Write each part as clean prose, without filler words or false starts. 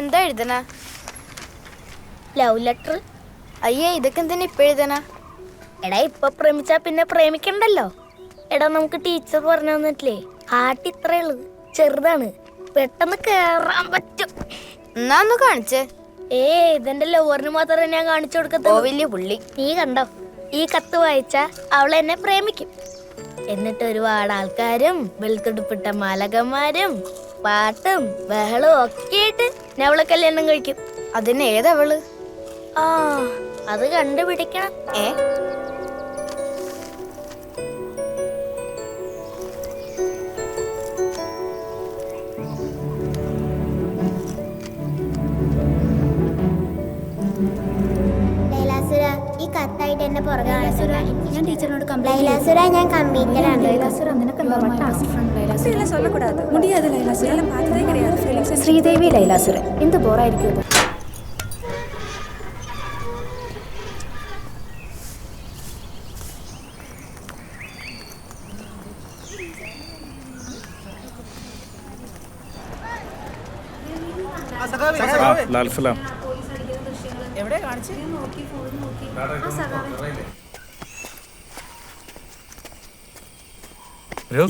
എന്താ എഴുതണ? Love letter. അയ്യേ, ഇതൊക്കെ എന്തിനാ ഇപ്പൊ എഴുതണ? എടാ, ഇപ്പൊ പ്രേമിച്ചാ പിന്നെ പ്രേമിക്കണ്ടല്ലോ. എടാ, നമുക്ക് ടീച്ചർ പറഞ്ഞു തന്നിട്ടില്ലേ, ഹാർട്ട് ഇത്രേ ഉള്ളു, ചെറുതാണ്, പെട്ടെന്ന് കേറാൻ പറ്റും. എന്നാ ഒന്ന് കാണിച്ചേ. ഇതെന്റെ ലവറിന് മാത്രമേ ഞാൻ കാണിച്ചു കൊടുക്കത്തുള്ളൂ. വലിയ പുള്ളി. നീ കണ്ടോ, ഈ കത്ത് വായിച്ചാ അവൾ എന്നെ പ്രേമിക്കും. എന്നിട്ട് ഒരുപാട് ആൾക്കാരും വെളുത്തുടുപ്പിട്ട മാലകന്മാരും പാട്ടും ബഹളവും ഒക്കെ ആയിട്ട് ഞാൻ അവളെ കല്യാണം കഴിക്കും. അതിന് ഏതവള്? അത് കണ്ടുപിടിക്കണം. ഞാൻ ടീച്ചറിനോട് ഞാൻ കമ്പ്യൂട്ടറാണ്. ശ്രീദേവി ലൈലാസുരൻ എന്ത് ബോറായിരിക്കും.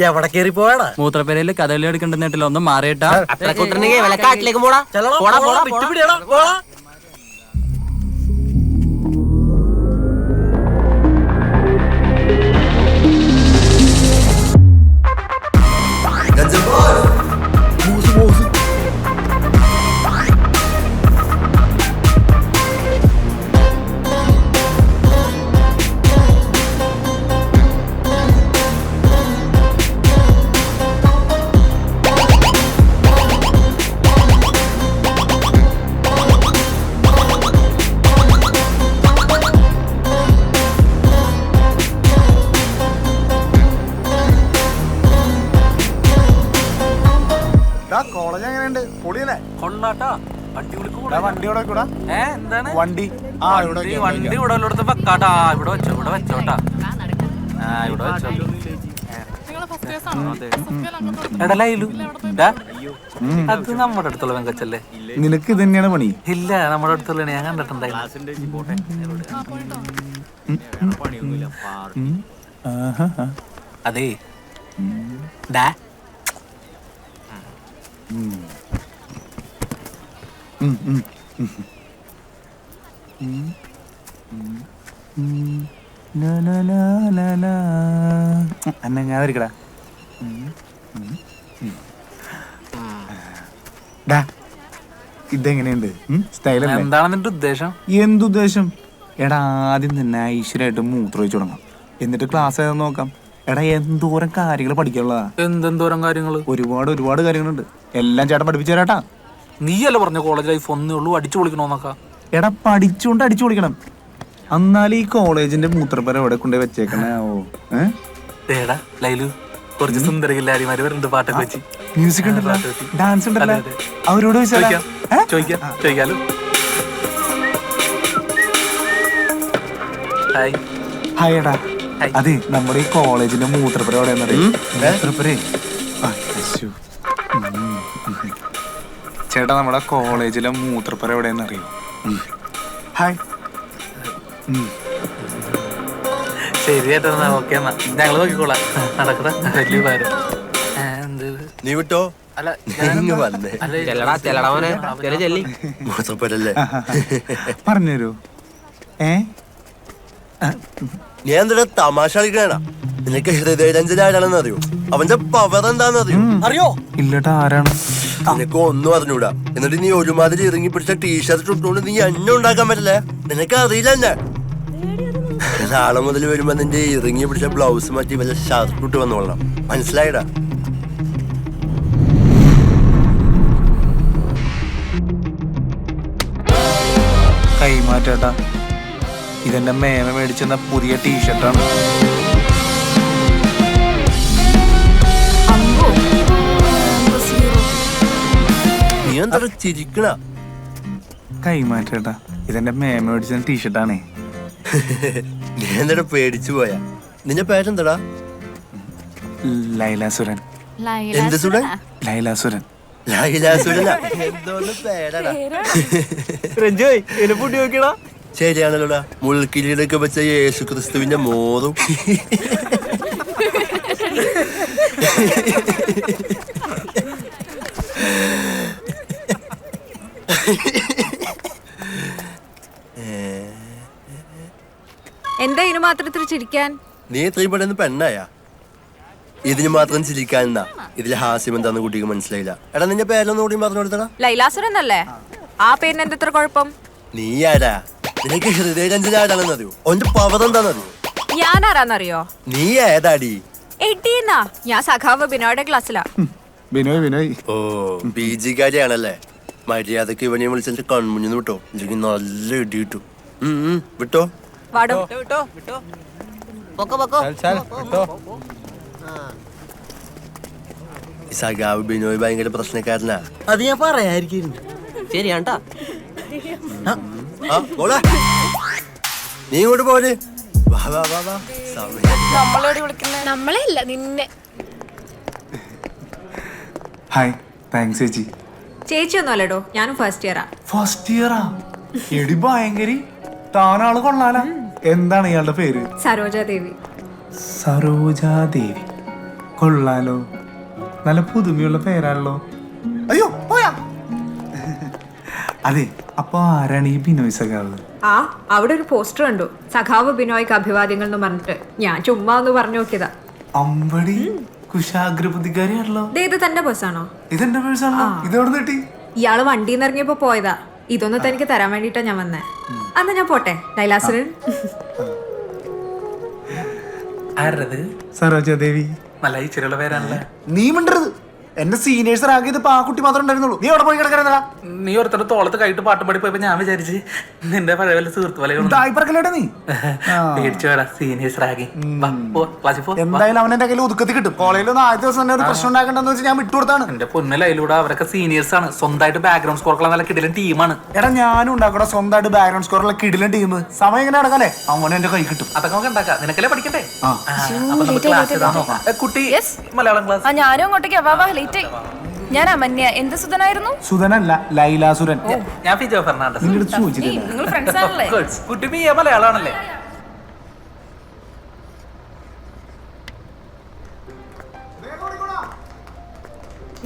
എവിടെ കേറി പോയാടാ? മൂത്രപ്പേരയില് കഥകളി എടുക്കണ്ടെന്നിട്ടില്ല, ഒന്നും മാറിയിട്ടാ. കാട്ടിലേക്ക് പോടാ. കോളേജ് എങ്ങനെയുണ്ട്? പൊളിയല്ലേ? വണ്ടി വണ്ടി വണ്ടി ഇവിടെ ഉള്ളിടത്ത് വെക്കാട്ടാ. ഇവിടെ വെച്ചോട്ടാ. എടലു അത് നമ്മുടെ അടുത്തുള്ള വെങ്കച്ചല്ലേ? നിനക്ക് ഇത് തന്നെയാണ് പണി? ഇല്ല, നമ്മുടെ അടുത്തുള്ള ഞാൻ കണ്ടിട്ടുണ്ടായി. അതേ അന്നങ്ങാതിരിക്കടാ. ഇതെങ്ങനെയുണ്ട്? സ്റ്റൈലല്ലേ? എന്താണ് നിന്റെ ഉദ്ദേശം? എന്തുദ്ദേശം? എടാ, ആദ്യം തന്നെ ഐശ്വര്യമായിട്ട് മൂത്രമൊഴിച്ചു തുടങ്ങാം, എന്നിട്ട് ക്ലാസ് ഏതെന്ന് നോക്കാം. എടാ, എന്തോരം കാര്യങ്ങൾ പഠിക്കാനുള്ളതാ. എന്തെന്തോരം കാര്യങ്ങള്? ഒരുപാട് കാര്യങ്ങളുണ്ട്. എല്ലാം ചേട്ടൻ പഠിപ്പിച്ചു തരാട്ടാ. നീയല്ല പറഞ്ഞ കോളേജ് ലൈഫ് ഒന്നേ ഉള്ളൂ, അടിച്ചു പൊളിക്കണോന്നൊക്കെ. എടാ, പഠിച്ചുകൊണ്ട് അടിച്ചു പൊളിക്കണം. എന്നാലും ഈ കോളേജിന്റെ മൂത്രപ്പര എവിടെ കൊണ്ടുപോയി വെച്ചേക്കണേ? ലൈലു, കുറച്ച് സുന്ദരകില്ലാരിമാര് വരുന്നുണ്ട് പാട്ടൊക്കെ വെച്ച്. മ്യൂസിക് ഉണ്ടല്ലോ, ഡാൻസ് ഉണ്ടല്ലോ, അവരോട് ചോദിക്കാലോ. ഹായ് എടാ. അതെ, നമ്മുടെ ഈ കോളേജിന്റെ മൂത്രപ്പര എവിടെയാന്നറിയോ? മൂത്രപ്പരേ ചേട്ടാ, നമ്മുടെ കോളേജിലെ മൂത്രപ്പര എവിടെയാന്നറിയോ? ഹായ്. ശരിയായിട്ടാ, ഓക്കെ എന്നാ ഞങ്ങള് നോക്കിക്കോളാം. നടക്കണ വലിയ കാര്യം. നീ വിട്ടോ? പറഞ്ഞുതരൂ. നീ എന്തിനാ തമാശ കളിക്കണ? നിനക്ക് ഹൃദയരഞ്ജന ആരാണെന്ന് അറിയോ? അവന്റെ പവർ എന്താന്ന് അറിയോ? ഇല്ലട്ടാ, ആരാണ്? നിനക്ക് ഒന്നും അറിഞ്ഞൂടാ. എന്നിട്ട് നീ ഒരുമാതിരി ഇറങ്ങി പിടിച്ച ടീഷർട്ട് ഇട്ടുകൊണ്ട് നീ എണ്ണ ഉണ്ടാക്കാൻ പറ്റില്ലേ? നിനക്ക് അറിയില്ല എന്നെ. നാളെ മുതൽ വരുമ്പോ നിന്റെ ഇറങ്ങി പിടിച്ച ബ്ലൗസ് മാറ്റി വല്ല ഷർട്ട് ഇട്ട് വന്നോളണം, മനസ്സിലായിടാ? കൈമാറ്റാട്ടാ, ഇതെന്റെ മേമ മേടിച്ചെന്ന പുതിയ ടീഷർട്ടാണ്. നീ എന്താ ചിരിക്കണ? കൈമാറ്റാട്ടാ, ഇതെന്റെ മേമ മേടിച്ചെന്ന ടീഷർട്ടാണേ. നീ എന്താ പേടിച്ചു പോയാ? നിന്റെ പേരെന്താടാ? ലൈലാസുരൻ. എന്ത് സുരൻ? ലൈലാസുരൻ. ലൈലാസുരല്ല എന്തോന്ന് പേരാടാ. രഞ്ജോയ് എന്നെ പൊടി നോക്കിയടാ. ശരിയാണല്ലോടാ, മുൾക്കിരീടൊക്കെ വെച്ച യേശു ക്രിസ്തുവിന്റെ മോറും. എന്താ ഇതിന് മാത്രം ഇത്ര ചിരിക്കാൻ? നീ എത്രയും പെട്ടെന്ന് പെണ്ണായ? ഇതിന് മാത്രം ചിരിക്കാൻ ഇതിൽ ഹാസ്യം എന്താന്ന് കുട്ടിക്ക് മനസ്സിലായില്ല. എടാ നിന്റെ പേരൊന്നും കൂടി പറഞ്ഞു കൊടുത്തടാ. ലൈലാസുരൻ എന്നല്ലേ? ആ പേരിന് എന്താ ഇത്ര കുഴപ്പം? നീ ആരാ? നിനക്ക് ഹൃദയരഞ്ജന ആരാണെന്നറിയോ? ഓന്റെ പവർ എന്താണെന്നറിയോ? ഞാൻ ആരാന്നറിയോ? നീ ഏതാടി? എടീന്നാ, ഞാൻ സഖാവ് ബിനോയുടെ ക്ലാസ്സിലാ. ബിനോയ് ഓ ബിജിക്കാരിയാണല്ലേ? മര്യാദക്ക് ഇവനെ വിളിച്ചിട്ട് കൺമുഞ്ഞു വിട്ടോ, എനിക്ക് നല്ല ഇടി കിട്ടും. വിട്ടോ വാടോ. ഈ സഖാവ് ബിനോയ് ഭയങ്കര പ്രശ്നക്കാരനാ. അത് ഞാൻ പറയാതിരിക്കുന്നു. ശരിയാണ്ടാ. നീ ഇങ്ങോട്ട് പോര്. വാ വാ വാ വാ. നമ്മളെ അല്ല നിന്നെ. ഹായ്, താങ്ക്സ് ചേച്ചി. ചേച്ചി ഒന്നും അല്ലടോ, ഞാനും ഫസ്റ്റ് ഇയറാ. ഫസ്റ്റ് ഇയറാ? എടി ഭയങ്കരി, താനാള് കൊള്ളാലാ. എന്താണ് ഇയാളുടെ പേര്? സരോജാദേവി. സരോജാദേവി, കൊള്ളാലോ. നല്ല പുതുമയുള്ള പേരാണല്ലോ. അയ്യോ പോയാ. അതെ, അപ്പൊ ആരാണ് ഈ ബിനോയ് സഖാവ്? ആ അവിടെ ഒരു പോസ്റ്റർ കണ്ടു, സഖാവ് ബിനോയ്ക്ക് അഭിവാദ്യങ്ങൾ എന്ന് പറഞ്ഞിട്ട്. ഞാൻ ചുമ്മാ ഒന്ന് പറഞ്ഞു നോക്കിയതാ. അമ്പടി കുശാഗ്രബുദ്ധിക്കാരിയാണല്ലോ. ഇത് തന്റെ ബസ്സാണോ? ഇതെന്റെ പേഴ്സാണല്ലോ. ഇതെവിടെ കിട്ടി? ഇയാള് വണ്ടിയിൽ നിന്ന് ഇറങ്ങിയപ്പോ പോയതാ. ഇതൊന്ന് തനിക്ക് തരാൻ വേണ്ടിട്ടാ ഞാൻ വന്നേ. അന്ന് ഞാൻ പോട്ടെ. ലൈലാസുരൻ. ആരത്? സരോജാദേവി. നല്ല ഇച്ചിരിയുള്ള പേരാണല്ലേ. നീ മിണ്ടരുത്. എന്റെ സീനിയേഴ്സ് ആകിയത് ആ കുട്ടി മാത്രമേ ഉണ്ടായിരുന്നുള്ളൂ. നീ അവിടെ പോയി കിടക്കാ. നീ ഒരുത്തരുടെ തോളത്ത് കൈയിട്ട് പാട്ടും പാടി പോയപ്പോ ഞാൻ വിചാരിച്ച് നിന്റെ പഴയ വല്ല സുഹൃത്ത് പോലെ നീ പേടിച്ചു വേടാ. സീനിയേഴ്സ് റാഗി. ക്ലാസ്സിൽ പോ. എന്തായാലും അവൻ എന്റെ കയ്യിൽ ഒതുക്കത്തി കിട്ടും. കോളേജിൽ ഒന്ന് ആദ്യ ദിവസം തന്നെ ഒരു പ്രശ്നം ഉണ്ടാക്കണ്ടെന്ന് വെച്ച് ഞാൻ വിട്ടുകൊടുത്താണ്. എന്റെ പൊന്നലയിലൂടെ അവരൊക്കെ സീനിയേഴ്സ് ആണ്. സ്വന്തമായിട്ട് ബാക്ക്ഗ്രൗണ്ട് സ്കോർ നല്ല കിടിലൻ ടീമാണ്. എടാ ഞാനും ഉണ്ടാക്കണം സ്വന്തമായിട്ട് ബാക്ക്ഗ്രൗണ്ട് സ്കോറുള്ള കിടിലൻ ടീം. സമയം ഇങ്ങനെ നടക്കാല്ലേ, അവനെ എന്റെ കൈ കിട്ടും. അതൊക്കെ നമുക്ക് ഉണ്ടാക്കാം. നിനക്കല്ലേ പഠിക്കണ്ടേ? അപ്പൊ നമുക്ക് ക്ലാസ് ചെയ്താൽ നോക്കാം. കുട്ടി മലയാളം ക്ലാസ്. ഞാനും അങ്ങോട്ടേക്ക് ലേറ്റ് ആയി. ഞാൻ അമന്യ. എന്ത് സുധനായിരുന്നു? സുധനല്ല, ലൈലാസുരൻ. ഞാൻ ഫിജോ ഫെർണാണ്ടസ്. നിങ്ങളുടെ അടുത്ത് ചോദിച്ചിട്ടില്ല. നിങ്ങൾ ഫ്രണ്ട്സ് ആണല്ലേ? കുട്ടി മലയാളമാണല്ലേ?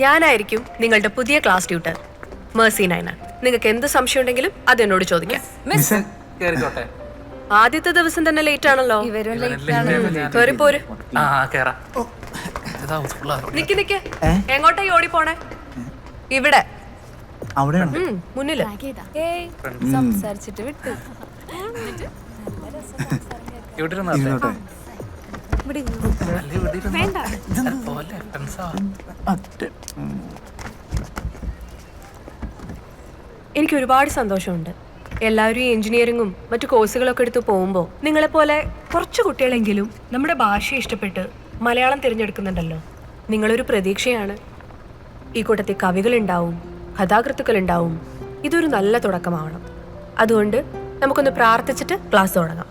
ഞാനായിരിക്കും നിങ്ങളുടെ പുതിയ ക്ലാസ് ട്യൂട്ടർ മേഴ്സി നൈന. നിങ്ങൾക്ക് എന്ത് സംശയം ഉണ്ടെങ്കിലും അത് എന്നോട് ചോദിക്കാം. കേറിക്കോട്ടെ. ആദ്യത്തെ ദിവസം തന്നെ ലേറ്റ് ആണല്ലോ. കേറിപ്പോര്. നിക്ക് എങ്ങോട്ടായി ഓടി പോണേ? ഇവിടെ അവിടെയാണ് മുന്നില്. സംസാരിച്ചിട്ട് വിട്ടു. ഇരുന്നോട്ടെ. എനിക്ക് ഒരുപാട് സന്തോഷമുണ്ട്. എല്ലാവരും ഈ എഞ്ചിനീയറിങ്ങും മറ്റു കോഴ്സുകളൊക്കെ എടുത്ത് പോകുമ്പോൾ നിങ്ങളെപ്പോലെ കുറച്ച് കുട്ടികളെങ്കിലും നമ്മുടെ ഭാഷ ഇഷ്ടപ്പെട്ട് മലയാളം തിരഞ്ഞെടുക്കുന്നുണ്ടല്ലോ. നിങ്ങളൊരു പ്രതീക്ഷയാണ്. ഈ കൂട്ടത്തിൽ കവികളുണ്ടാവും, കഥാകൃത്തുക്കളുണ്ടാവും. ഇതൊരു നല്ല തുടക്കമാവണം. അതുകൊണ്ട് നമുക്കൊന്ന് പ്രാർത്ഥിച്ചിട്ട് ക്ലാസ് തുടങ്ങാം.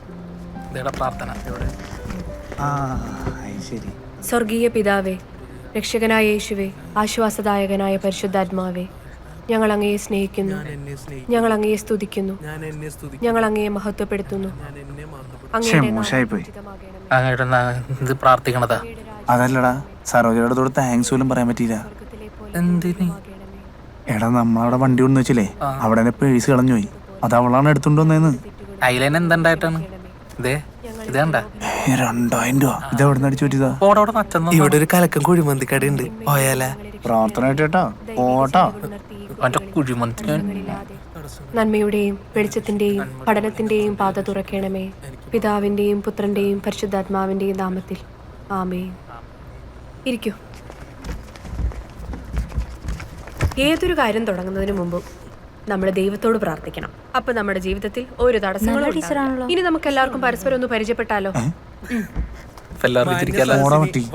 സ്വർഗീയ പിതാവേ, രക്ഷകനായ യേശുവേ, ആശ്വാസദായകനായ പരിശുദ്ധാത്മാവേ, ഞങ്ങൾ അങ്ങയെ സ്നേഹിക്കുന്നു, ഞങ്ങൾ അങ്ങയെ സ്തുതിക്കുന്നു, ഞങ്ങൾ അങ്ങയെ മഹത്വപ്പെടുത്തുന്നു. പ്രാർത്ഥിക്കണതാ. അതല്ലടാ, സരോജയുടെ തോട് താങ്ക്സ് പോലും പറയാൻ പറ്റിയില്ല. എടാ നമ്മളവിടെ വണ്ടി കൊണ്ടു വെച്ചില്ലേ, അവിടെ പേഴ്സ് കളഞ്ഞു പോയി. അത് അവളാണ് എടുത്തോണ്ട് വന്നേന്ന്. അയിലെന്നെ എന്തുണ്ടായിട്ടാണ്? 2000 രൂപ. ഇത് എവിടെ നിന്ന് അടിച്ചു പറ്റിയതാ? ഇവിടെ ഒരു കലക്കം കുഴിമന്തിക്കട ഉണ്ട്, പോയാലാ? പ്രാർത്ഥന കേട്ടാ ഓട്ടാ. നന്മയുടെയും വെളിച്ചത്തിന്റെയും പഠനത്തിന്റെയും പാത തുറക്കണമേ. പിതാവിന്റെയും പുത്രന്റെയും പരിശുദ്ധാത്മാവിന്റെയും നാമത്തിൽ ആമേൻ. ഇരിക്കൂ. ഏതൊരു കാര്യം തുടങ്ങുന്നതിന് മുമ്പ് നമ്മൾ ദൈവത്തോട് പ്രാർത്ഥിക്കണം. അപ്പൊ നമ്മുടെ ജീവിതത്തിൽ ഒരു തടസ്സങ്ങളും ഉണ്ടാവില്ല. ഇനി നമുക്ക് എല്ലാവർക്കും പരസ്പരം ഒന്ന് പരിചയപ്പെട്ടാലോ?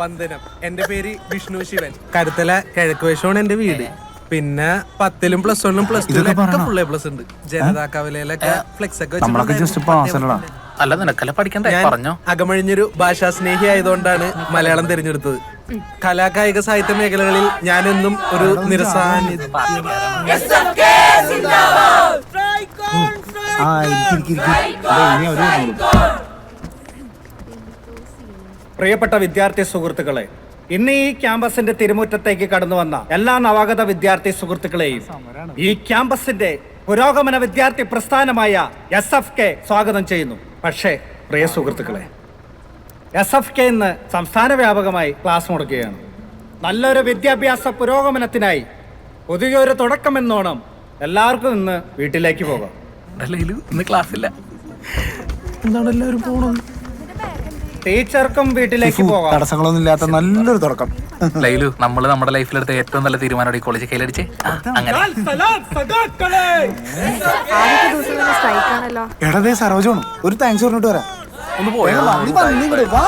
വന്ദനം. എന്റെ പേര് വിഷ്ണു ശിവൻ. കരുത്തല കിഴക്ക് വശമാണ് എന്റെ വീട്. പിന്നെ 10ലും +1ലും +2 ഫുൾ A+ ഉണ്ട്. ജനതാ കവലയിലൊക്കെ ഫ്ലെക്സ് ഒക്കെ അല്ല നിനക്കല്ല പഠിക്കണ്ടേ? പറഞ്ഞോ. അകമഴിഞ്ഞൊരു ഭാഷാ സ്നേഹി ആയതുകൊണ്ടാണ് മലയാളം തിരഞ്ഞെടുത്തത്. കലാകായിക സാഹിത്യ മേഖലകളിൽ ഞാനെന്നും ഒരു നിരസാന്നിധ്യം. പ്രിയപ്പെട്ട വിദ്യാർത്ഥി സുഹൃത്തുക്കളെ, ഇന്ന് ഈ ക്യാമ്പസിന്റെ തിരുമുറ്റത്തേക്ക് കടന്നു വന്ന എല്ലാ നവാഗത വിദ്യാർത്ഥി സുഹൃത്തുക്കളെയും ഈ ക്യാമ്പസിന്റെ പുരോഗമന വിദ്യാർത്ഥി പ്രസ്ഥാനമായ SFK സ്വാഗതം ചെയ്യുന്നു. പക്ഷേ പ്രിയ സുഹൃത്തുക്കളെ, SFK ഇന്ന് സംസ്ഥാന വ്യാപകമായി ക്ലാസ് മുടക്കുകയാണ്. നല്ലൊരു വിദ്യാഭ്യാസ പുരോഗമനത്തിനായി പുതിയൊരു തുടക്കമെന്നോണം എല്ലാവർക്കും ഇന്ന് വീട്ടിലേക്ക് പോകാം. ഇന്ന് ക്ലാസ്സില്ല. എന്താണ് എല്ലാവരും പോണത്? ടീച്ചർക്കും വീട്ടിലേക്ക് പോകാം. തടസ്സങ്ങളൊന്നും ഇല്ലാത്ത നല്ലൊരു തുടക്കം. ലൈലു, നമ്മള് നമ്മുടെ ലൈഫിലെടുത്ത ഏറ്റവും നല്ല തീരുമാനം ഈ കോളേജ് കയ്യിലടിച്ചേ. അങ്ങനെ ആദ്യത്തെ ദിവസം തന്നെ സ്ട്രൈക്ക് ആണല്ലോ. എടതേ സരോജാണ്, ഒരു താങ്ക്സ് പറഞ്ഞിട്ട് വരാം. ഒന്ന് പോയോ? വാ